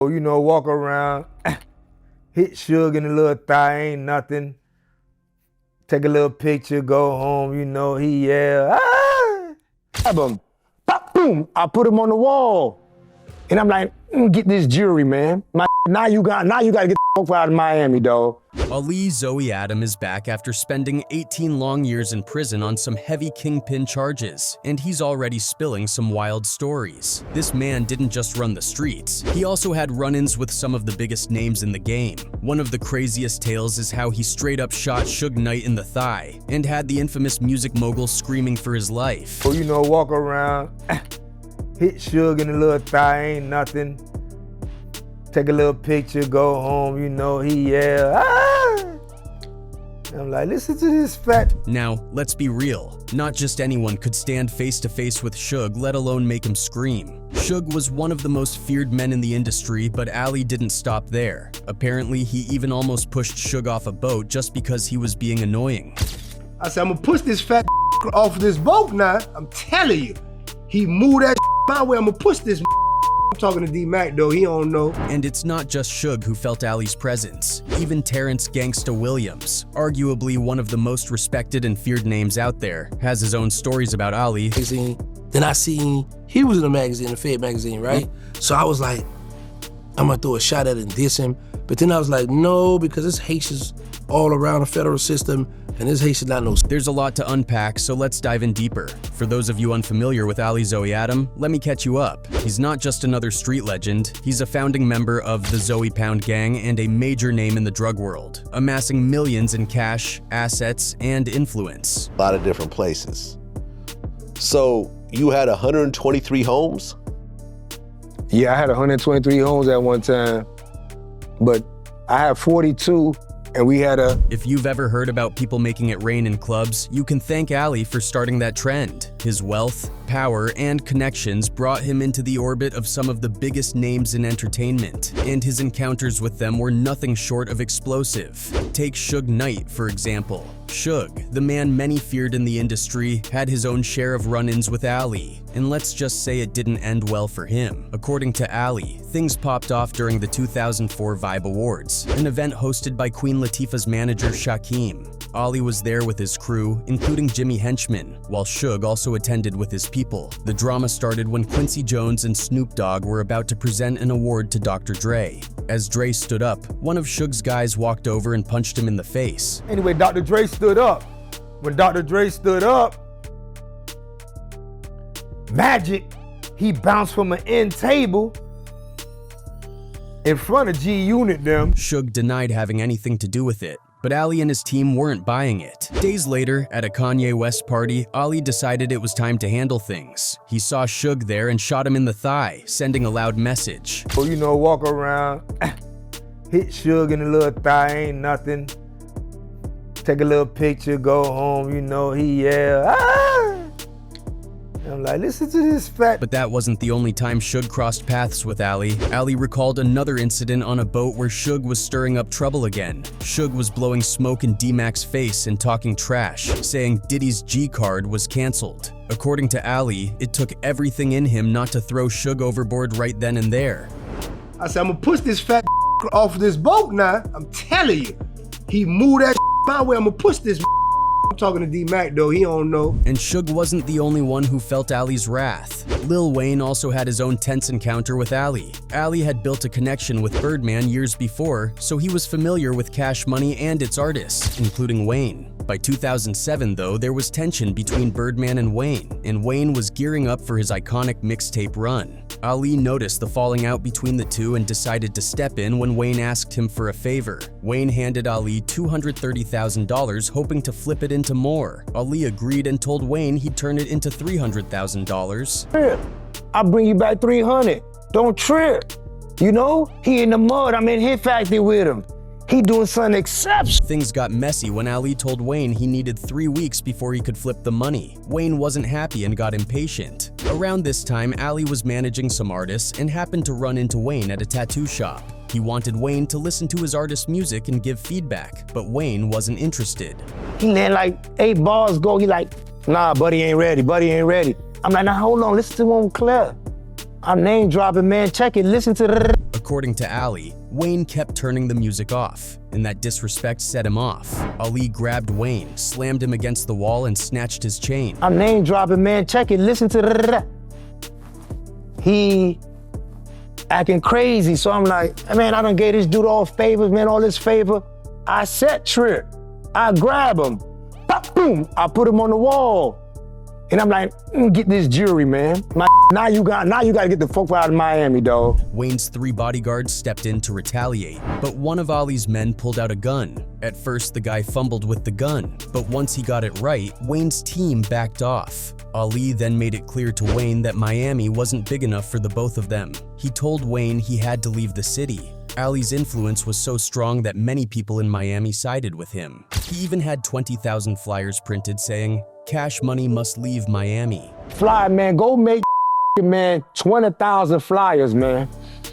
You know, walk around, hit Suge in the little thigh, ain't nothing. Take a little picture, go home, you know, he yell, ah! Grab him, pop, boom, I put him on the wall. And I'm like, get this jury, man. Now you gotta get the fuck out of Miami, dog. Ali Zoe Adam is back after spending 18 long years in prison on some heavy kingpin charges, and he's already spilling some wild stories. This man didn't just run the streets, he also had run-ins with some of the biggest names in the game. One of the craziest tales is how he straight up shot Suge Knight in the thigh, and had the infamous music mogul screaming for his life. You know, walk around, hit Suge in the little thigh, ain't nothing. Take a little picture, go home, you know, he yell, ah! And I'm like, listen to this fat. Now, let's be real. Not just anyone could stand face to face with Suge, let alone make him scream. Suge was one of the most feared men in the industry, but Ali didn't stop there. Apparently, he even almost pushed Suge off a boat just because he was being annoying. I said, I'm gonna push this fat off this boat now. I'm telling you. He moved that my way, I'm gonna push this. I'm talking to D-Mac though, he don't know. And it's not just Suge who felt Ali's presence. Even Terrence Gangsta Williams, arguably one of the most respected and feared names out there, has his own stories about Ali. Then I seen he was in a magazine, a Fed magazine, right? So I was like, I'm gonna throw a shot at it and diss him. But then I was like, no, because it's Haitians all around the federal system, and this Haitian not no. There's a lot to unpack, so let's dive in deeper. For those of you unfamiliar with Ali Zoe Adam, let me catch you up. He's not just another street legend, he's a founding member of the Zoe Pound Gang and a major name in the drug world, amassing millions in cash, assets, and influence. A lot of different places. So you had 123 homes? Yeah, I had 123 homes at one time, but I had 42. And we had a... If you've ever heard about people making it rain in clubs, you can thank Ali for starting that trend. His wealth, power, and connections brought him into the orbit of some of the biggest names in entertainment, and his encounters with them were nothing short of explosive. Take Suge Knight, for example. Suge, the man many feared in the industry, had his own share of run-ins with Ali, and let's just say it didn't end well for him. According to Ali, things popped off during the 2004 Vibe Awards, an event hosted by Queen Latifah's manager Shaquem. Ali was there with his crew, including Jimmy Henchman, while Suge also attended with his people. The drama started when Quincy Jones and Snoop Dogg were about to present an award to Dr. Dre. As Dre stood up, one of Suge's guys walked over and punched him in the face. Anyway, Dr. Dre stood up. When Dr. Dre stood up, Magic, he bounced from an end table in front of G-Unit them. Suge denied having anything to do with it, but Ali and his team weren't buying it. Days later, at a Kanye West party, Ali decided it was time to handle things. He saw Suge there and shot him in the thigh, sending a loud message. You know, walk around, hit Suge in the little thigh, ain't nothing. Take a little picture, go home, you know, he yell, ah! I'm like, listen to this fat. But that wasn't the only time Suge crossed paths with Ali. Ali recalled another incident on a boat where Suge was stirring up trouble again. Suge was blowing smoke in D-Mac's face and talking trash, saying Diddy's G card was canceled. According to Ali, it took everything in him not to throw Suge overboard right then and there. I said, I'm gonna push this fat off this boat now. I'm telling you. He moved that my way, I'm gonna push this. I'm talking to D-Mac though, he don't know. And Suge wasn't the only one who felt Ali's wrath. Lil Wayne also had his own tense encounter with Ali. Ali had built a connection with Birdman years before, so he was familiar with Cash Money and its artists, including Wayne. By 2007 though, there was tension between Birdman and Wayne was gearing up for his iconic mixtape run. Ali noticed the falling out between the two and decided to step in when Wayne asked him for a favor. Wayne handed Ali $230,000, hoping to flip it into more. Ali agreed and told Wayne he'd turn it into $300,000. I'll bring you back 300. Don't trip. You know, he in the mud, I'm in his factory with him. He doing something exceptional. Things got messy when Ali told Wayne he needed 3 weeks before he could flip the money. Wayne wasn't happy and got impatient. Around this time, Ali was managing some artists and happened to run into Wayne at a tattoo shop. He wanted Wayne to listen to his artist's music and give feedback, but Wayne wasn't interested. He let like 8 bars go, he like, nah, buddy ain't ready, I'm like, now hold on, listen to one clear. I'm name dropping, man, check it, listen to the... According to Ali, Wayne kept turning the music off, and that disrespect set him off. Ali grabbed Wayne, slammed him against the wall, and snatched his chain. I'm name dropping, man. Check it. Listen to the. He acting crazy, so I'm like, man, I done gave this dude all favors, man, all this favor. I set trip. I grab him. Pop, boom. I put him on the wall. And I'm like, get this jury, man. Now you gotta get the fuck out of Miami, dog. Wayne's 3 bodyguards stepped in to retaliate, but one of Ali's men pulled out a gun. At first, the guy fumbled with the gun, but once he got it right, Wayne's team backed off. Ali then made it clear to Wayne that Miami wasn't big enough for the both of them. He told Wayne he had to leave the city. Ali's influence was so strong that many people in Miami sided with him. He even had 20,000 flyers printed saying, "Cash money must leave Miami." Fly, man, go make man 20,000 flyers, man.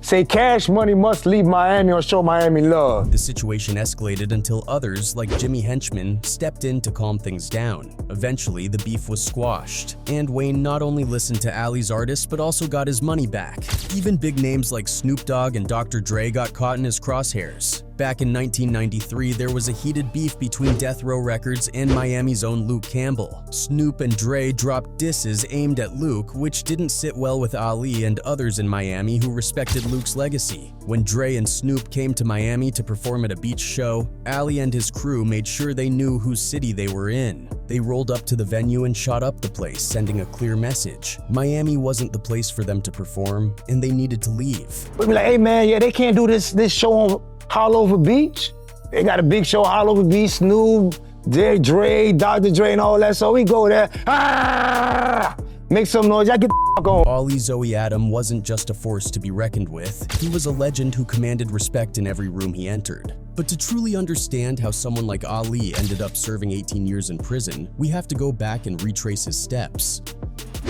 Say cash money must leave Miami or show Miami love. The situation escalated until others, like Jimmy Henchman, stepped in to calm things down. Eventually, the beef was squashed, and Wayne not only listened to Ali's artists, but also got his money back. Even big names like Snoop Dogg and Dr. Dre got caught in his crosshairs. Back in 1993, there was a heated beef between Death Row Records and Miami's own Luke Campbell. Snoop and Dre dropped disses aimed at Luke, which didn't sit well with Ali and others in Miami who respected Luke's legacy. When Dre and Snoop came to Miami to perform at a beach show, Ali and his crew made sure they knew whose city they were in. They rolled up to the venue and shot up the place, sending a clear message. Miami wasn't the place for them to perform, and they needed to leave. We be like, hey man, yeah, they can't do this show on Hollover Beach. They got a big show, Hollover Beach, Snoop, Dre, Dr. Dre, and all that. So we go there, make some noise, I get the fuck on. Ali Zoe Adam wasn't just a force to be reckoned with. He was a legend who commanded respect in every room he entered. But to truly understand how someone like Ali ended up serving 18 years in prison, we have to go back and retrace his steps.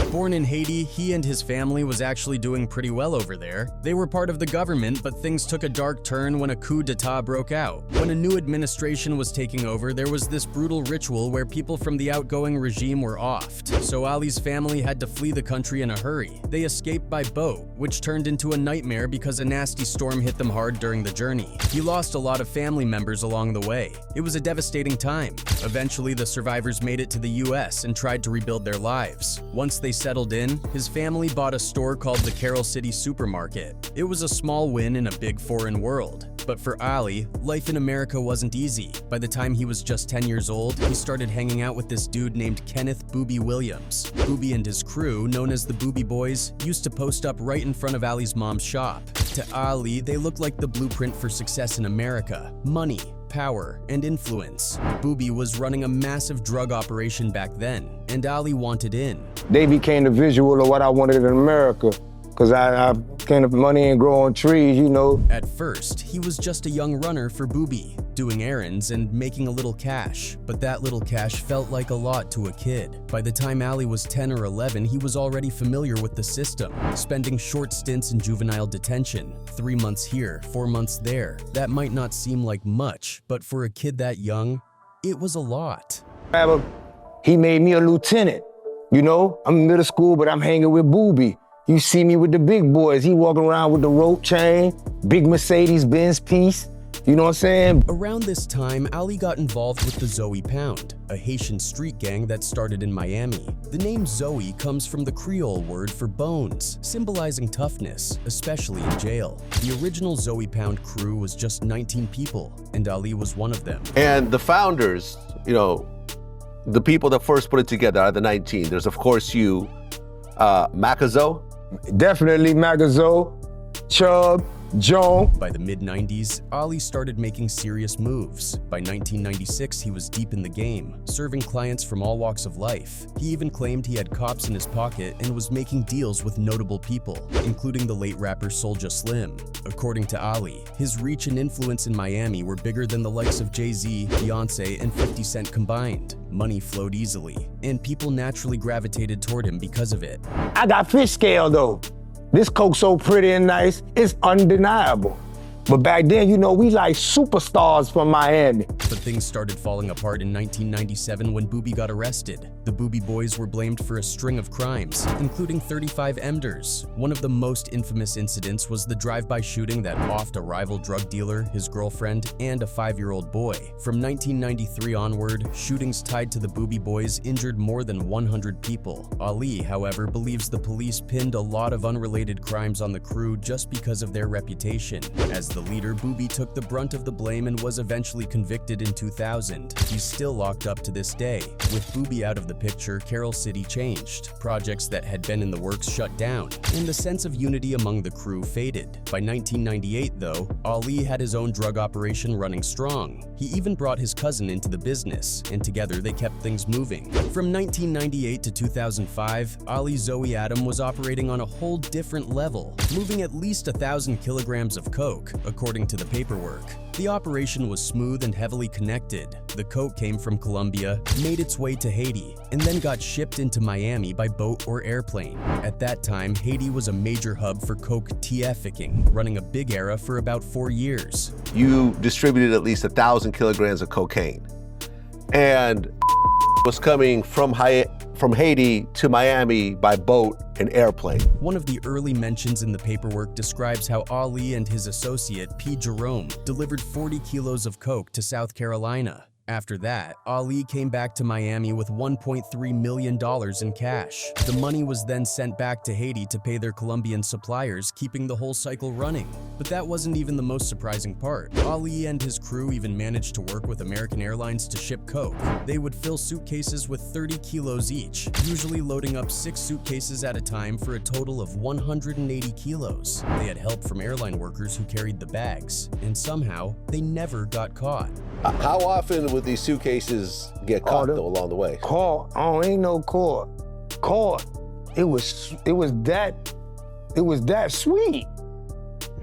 Born in Haiti, he and his family was actually doing pretty well over there. They were part of the government, but things took a dark turn when a coup d'etat broke out. When a new administration was taking over, there was this brutal ritual where people from the outgoing regime were offed. So Ali's family had to flee the country in a hurry. They escaped by boat, which turned into a nightmare because a nasty storm hit them hard during the journey. He lost a lot of family members along the way. It was a devastating time. Eventually, the survivors made it to the US and tried to rebuild their lives. Once they settled in, his family bought a store called the Carroll City Supermarket. It was a small win in a big foreign world. But for Ali, life in America wasn't easy. By the time he was just 10 years old, he started hanging out with this dude named Kenneth "Booby" Williams. Booby and his crew, known as the Booby Boys, used to post up right in front of Ali's mom's shop. To Ali, they looked like the blueprint for success in America: money, power, and influence. Booby was running a massive drug operation back then, and Ali wanted in. They became the visual of what I wanted in America, because I kind of money ain't grow on trees, you know. At first, he was just a young runner for Booby, doing errands and making a little cash, but that little cash felt like a lot to a kid. By the time Ali was 10 or 11, he was already familiar with the system, spending short stints in juvenile detention, 3 months here, 4 months there. That might not seem like much, but for a kid that young, it was a lot. He made me a lieutenant. You know, I'm in middle school, but I'm hanging with Booby. You see me with the big boys. He walking around with the rope chain, big Mercedes-Benz piece. You know what I'm saying? Around this time, Ali got involved with the Zoe Pound, a Haitian street gang that started in Miami. The name Zoe comes from the Creole word for bones, symbolizing toughness, especially in jail. The original Zoe Pound crew was just 19 people, and Ali was one of them. And the founders, you know, the people that first put it together are the 19. There's, of course, you, Macazo. Definitely Magazo, Chub, Joe. By the mid-90s, Ali started making serious moves. By 1996, he was deep in the game, serving clients from all walks of life. He even claimed he had cops in his pocket and was making deals with notable people, including the late rapper Soulja Slim. According to Ali, his reach and influence in Miami were bigger than the likes of Jay-Z, Beyonce, and 50 Cent combined. Money flowed easily, and people naturally gravitated toward him because of it. I got fish scale though. This coke so pretty and nice, it's undeniable. But back then, you know, we like superstars from Miami. But things started falling apart in 1997 when Booby got arrested. The Booby Boys were blamed for a string of crimes, including 35 MDers. One of the most infamous incidents was the drive-by shooting that offed a rival drug dealer, his girlfriend, and a 5-year-old boy. From 1993 onward, shootings tied to the Booby Boys injured more than 100 people. Ali, however, believes the police pinned a lot of unrelated crimes on the crew just because of their reputation. As the leader, Booby took the brunt of the blame and was eventually convicted in 2000. He's still locked up to this day. With Booby out of the picture, Carol City changed. Projects that had been in the works shut down, and the sense of unity among the crew faded. By 1998, though, Ali had his own drug operation running strong. He even brought his cousin into the business, and together they kept things moving. From 1998 to 2005, Ali Zoe Adam was operating on a whole different level, moving at least 1,000 kilograms of coke, according to the paperwork. The operation was smooth and heavily connected. The coke came from Colombia, made its way to Haiti, and then got shipped into Miami by boat or airplane. At that time, Haiti was a major hub for coke TFicking, running a big era for about 4 years. You distributed at least 1,000 kilograms of cocaine, and was coming from Haiti to Miami by boat and airplane. One of the early mentions in the paperwork describes how Ali and his associate, P. Jerome, delivered 40 kilos of coke to South Carolina. After that, Ali came back to Miami with $1.3 million in cash. The money was then sent back to Haiti to pay their Colombian suppliers, keeping the whole cycle running. But that wasn't even the most surprising part. Ali and his crew even managed to work with American Airlines to ship coke. They would fill suitcases with 30 kilos each, usually loading up 6 suitcases at a time for a total of 180 kilos. They had help from airline workers who carried the bags, and somehow they never got caught. How often would these suitcases get caught though along the way? Caught? Oh, ain't no caught. Caught. It was that sweet.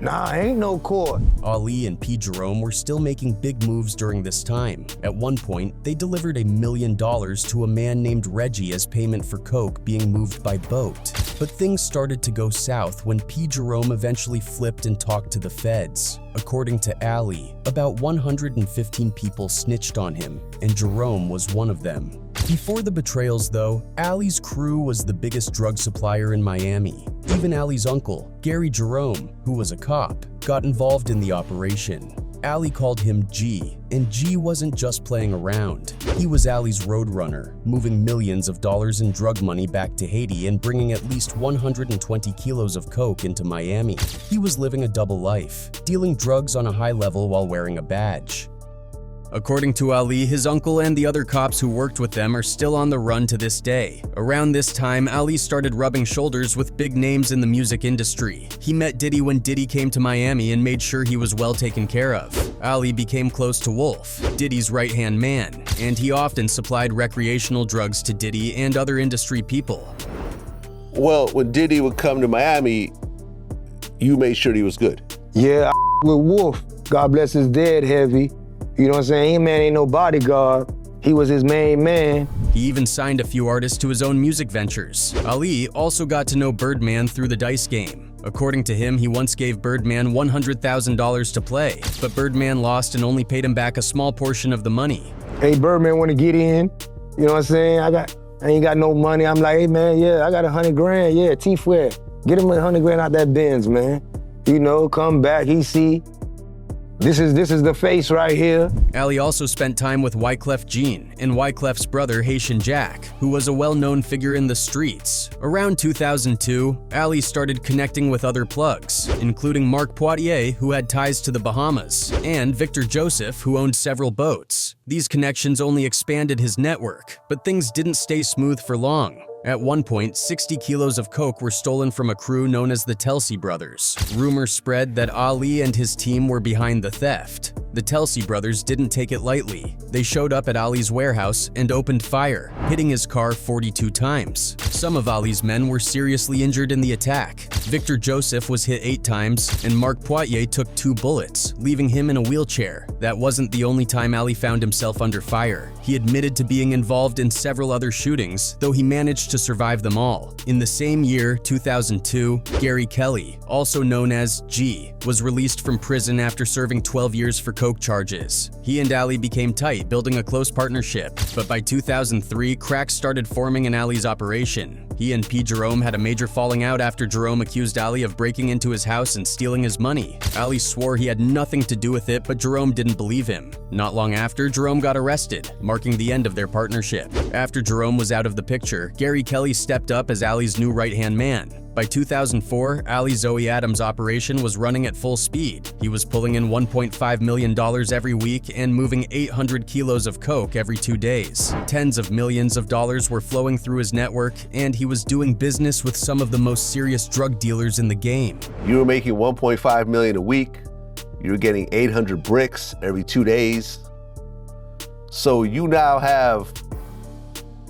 Nah, ain't no caught. Ali and P. Jerome were still making big moves during this time. At one point, they delivered $1 million to a man named Reggie as payment for coke being moved by boat. But things started to go south when P. Jerome eventually flipped and talked to the feds. According to Ali, about 115 people snitched on him, and Jerome was one of them. Before the betrayals, though, Ali's crew was the biggest drug supplier in Miami. Even Ali's uncle, Gary Jerome, who was a cop, got involved in the operation. Ali called him G, and G wasn't just playing around. He was Ali's roadrunner, moving millions of dollars in drug money back to Haiti and bringing at least 120 kilos of coke into Miami. He was living a double life, dealing drugs on a high level while wearing a badge. According to Ali, his uncle and the other cops who worked with them are still on the run to this day. Around this time, Ali started rubbing shoulders with big names in the music industry. He met Diddy when Diddy came to Miami and made sure he was well taken care of. Ali became close to Wolf, Diddy's right-hand man, and he often supplied recreational drugs to Diddy and other industry people. Well, when Diddy would come to Miami, you made sure he was good. Yeah, with Wolf. God bless his dead heavy. You know what I'm saying? He man ain't no bodyguard. He was his main man. He even signed a few artists to his own music ventures. Ali also got to know Birdman through the dice game. According to him, he once gave Birdman $100,000 to play, but Birdman lost and only paid him back a small portion of the money. Hey, Birdman want to get in. You know what I'm saying? I ain't got no money. I'm like, hey man, yeah, I got 100 grand. Yeah, T-Fred. Get him 100 grand out that Benz, man. You know, come back, he see. This is the face right here. Ali also spent time with Wyclef Jean and Wyclef's brother Haitian Jack, who was a well-known figure in the streets. Around 2002, Ali started connecting with other plugs, including Mark Poitier, who had ties to the Bahamas, and Victor Joseph, who owned several boats. These connections only expanded his network, but things didn't stay smooth for long. At one point, 60 kilos of coke were stolen from a crew known as the Telsey Brothers. Rumors spread that Ali and his team were behind the theft. The Telsey Brothers didn't take it lightly. They showed up at Ali's warehouse and opened fire. hitting his car 42 times. Some of Ali's men were seriously injured in the attack. Victor Joseph was hit 8 times, and Marc Poitier took 2 bullets, leaving him in a wheelchair. That wasn't the only time Ali found himself under fire. He admitted to being involved in several other shootings, though he managed to survive them all. In the same year, 2002, Gary Kelly, also known as G, was released from prison after serving 12 years for coke charges. He and Ali became tight, building a close partnership. But by 2003, cracks started forming in Ali's operation. He and P. Jerome had a major falling out after Jerome accused Ali of breaking into his house and stealing his money. Ali swore he had nothing to do with it, but Jerome didn't believe him. Not long after, Jerome got arrested, marking the end of their partnership. After Jerome was out of the picture, Gary Kelly stepped up as Ali's new right-hand man. By 2004, Ali Zoe Adams' operation was running at full speed. He was pulling in $1.5 million every week and moving 800 kilos of coke every 2 days. Tens of millions of dollars were flowing through his network, and he was doing business with some of the most serious drug dealers in the game. You were making $1.5 million a week. You were getting 800 bricks every 2 days. So you now have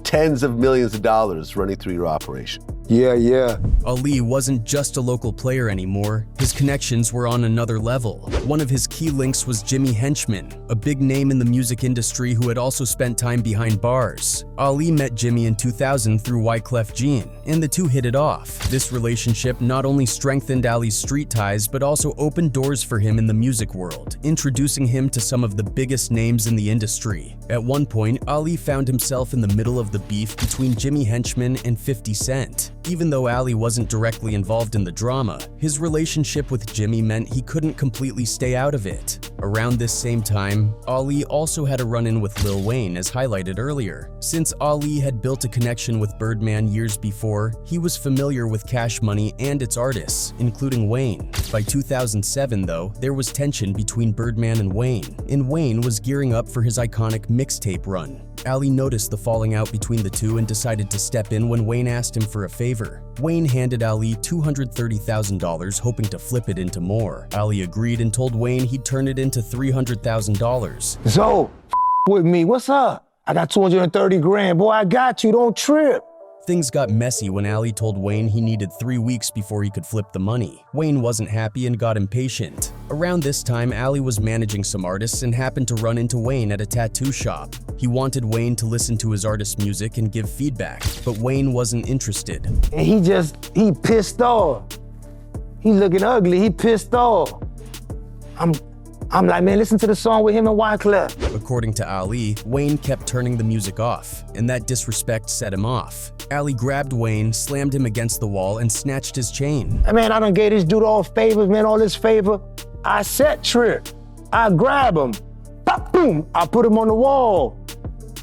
tens of millions of dollars running through your operation. Yeah. Ali wasn't just a local player anymore. His connections were on another level. One of his key links was Jimmy Henchman, a big name in the music industry who had also spent time behind bars. Ali met Jimmy in 2000 through Wyclef Jean, and the two hit it off. This relationship not only strengthened Ali's street ties, but also opened doors for him in the music world, introducing him to some of the biggest names in the industry. At one point, Ali found himself in the middle of the beef between Jimmy Henchman and 50 Cent. Even though Ali wasn't directly involved in the drama, his relationship with Jimmy meant he couldn't completely stay out of it. Around this same time, Ali also had a run-in with Lil Wayne, as highlighted earlier. Since Ali had built a connection with Birdman years before, he was familiar with Cash Money and its artists, including Wayne. By 2007, though, there was tension between Birdman and Wayne was gearing up for his iconic mixtape run. Ali noticed the falling out between the two and decided to step in when Wayne asked him for a favor. Wayne handed Ali $230,000, hoping to flip it into more. Ali agreed and told Wayne he'd turn it into $300,000. So, with me, what's up? I got 230 grand, boy, I got you, don't trip. Things got messy when Ali told Wayne he needed 3 weeks before he could flip the money. Wayne wasn't happy and got impatient. Around this time, Ali was managing some artists and happened to run into Wayne at a tattoo shop. He wanted Wayne to listen to his artist's music and give feedback, but Wayne wasn't interested. And he pissed off. He looking ugly, he pissed off. I'm like, man, listen to the song with him and Wyclef. According to Ali, Wayne kept turning the music off, and that disrespect set him off. Ali grabbed Wayne, slammed him against the wall, and snatched his chain. Man, I done gave this dude all favors, man, all this favor. I set trip. I grab him. Pop, boom, I put him on the wall.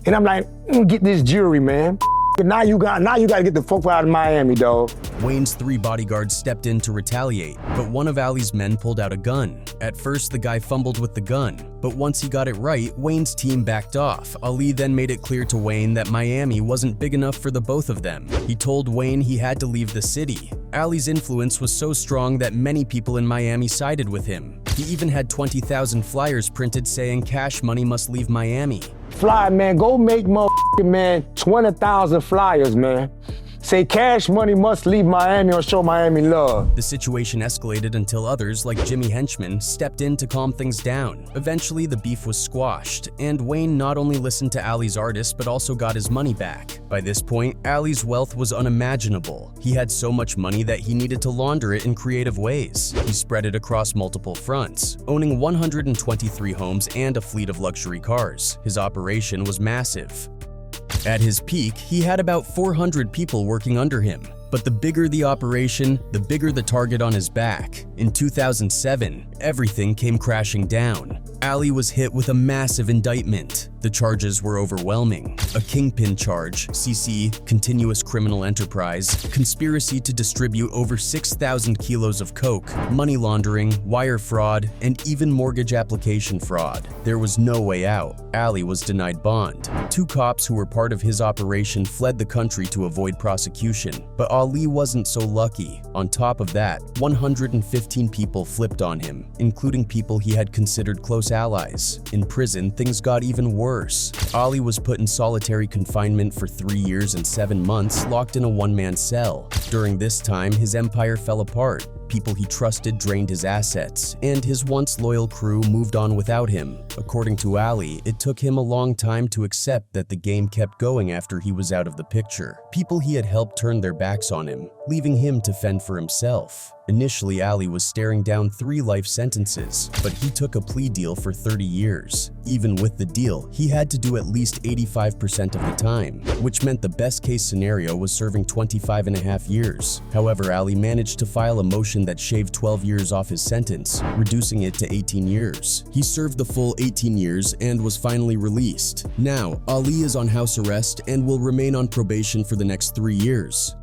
And I'm like, get this jewelry, man. Now you gotta get the fuck out of Miami, dog. Wayne's 3 bodyguards stepped in to retaliate, but one of Ali's men pulled out a gun. At first, the guy fumbled with the gun, but once he got it right, Wayne's team backed off. Ali then made it clear to Wayne that Miami wasn't big enough for the both of them. He told Wayne he had to leave the city. Ali's influence was so strong that many people in Miami sided with him. He even had 20,000 flyers printed saying Cash Money must leave Miami. Fly, man, go make man 20,000 flyers, man. Say Cash Money must leave Miami or show Miami love. The situation escalated until others, like Jimmy Henchman, stepped in to calm things down. Eventually, the beef was squashed, and Wayne not only listened to Ali's artists, but also got his money back. By this point, Ali's wealth was unimaginable. He had so much money that he needed to launder it in creative ways. He spread it across multiple fronts, owning 123 homes and a fleet of luxury cars. His operation was massive. At his peak, he had about 400 people working under him. But the bigger the operation, the bigger the target on his back. In 2007, everything came crashing down. Ali was hit with a massive indictment. The charges were overwhelming. A kingpin charge, CC, continuous criminal enterprise, conspiracy to distribute over 6,000 kilos of coke, money laundering, wire fraud, and even mortgage application fraud. There was no way out. Ali was denied bond. 2 cops who were part of his operation fled the country to avoid prosecution, but Ali wasn't so lucky. On top of that, 115 people flipped on him, including people he had considered close allies. In prison, things got even worse. worse. Ali was put in solitary confinement for 3 years and 7 months, locked in a one-man cell. During this time, his empire fell apart. People he trusted drained his assets, and his once loyal crew moved on without him. According to Ali, it took him a long time to accept that the game kept going after he was out of the picture. People he had helped turned their backs on him, leaving him to fend for himself. Initially, Ali was staring down 3 life sentences, but he took a plea deal for 30 years. Even with the deal, he had to do at least 85% of the time, which meant the best-case scenario was serving 25.5 years. However, Ali managed to file a motion that shaved 12 years off his sentence, reducing it to 18 years. He served the full 18 years and was finally released. Now, Ali is on house arrest and will remain on probation for the next 3 years.